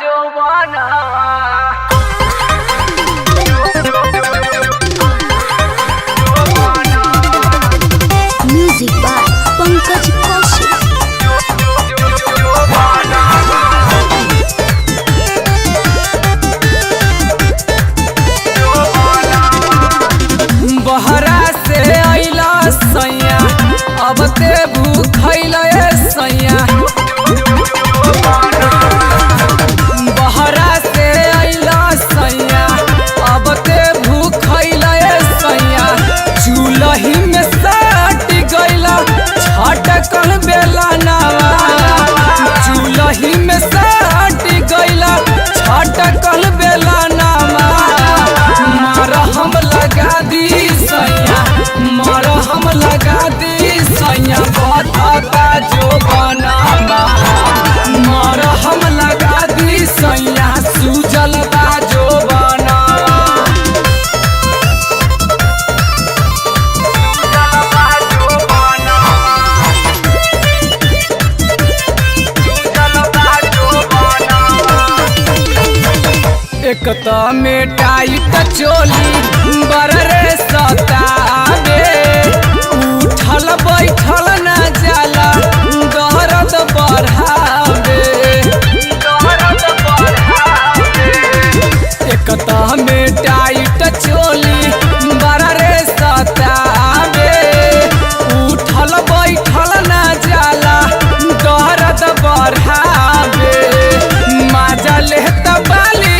जोबाना music by Pankaj Kaushik. बहरा से अइला सैया अब ते भूखैला सैया। बहरा से अइला सैया अब ते भूखैला सैया। चूल्ही में सट गइला छटकल बेला नावा। चूल्ही में सट गइला छटकल बेला नावा। मरहम लगा दी सैया, मरहम लगा दी सैया बता जो बनावा। मरहम लगा दी सैया सूजल बा जो बनावा। एक तो में टाइट चोली बररे सतावे। उठल बैठल न जाला दर्द बढ़ावे। एक तो में टाइट चोली बररे सतावे। उठल बैठल न जाला दर्द बढ़ावे। माजा लेत बाली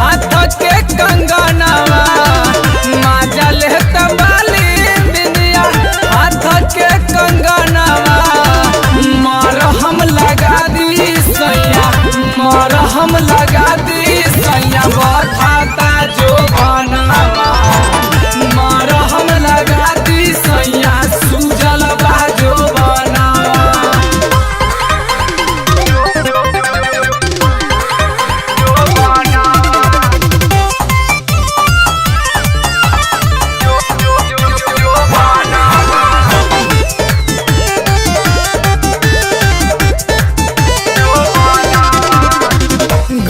हाथ के कंगनवा। माजा लेत बाली बिंदिया हाथ के कंगनवा। मरहम लगा दी सैया, मरहम लगा दी सैया बता जो बनावा। मरहम लगा दी सैया सूजल बा जो बनावा।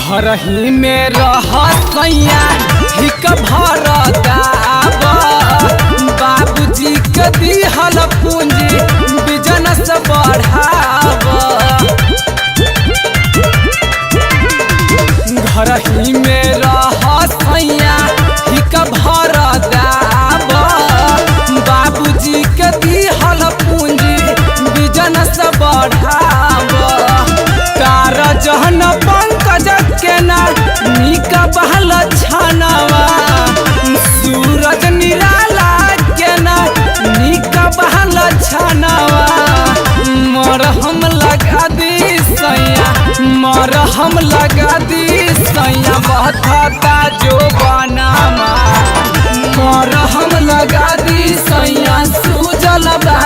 घर ही में रह सैया हिक भरदावा। बाबूजी के दिहल पूंजी बिजनेस बढ़ावा। घर ही में रह सैया हिक भरदावा। बाबूजी के दिहल पूंजी बिजनेस बढ़ावा। कार जहन पंकज के ना निक बहल छनवा। सूरज निराला के ना निक बहल छनवा। मरहम लगा दी सैया, मरहम लगा दी सैया बता जो बनावा। मरहम लगा दी सैया सूजल बा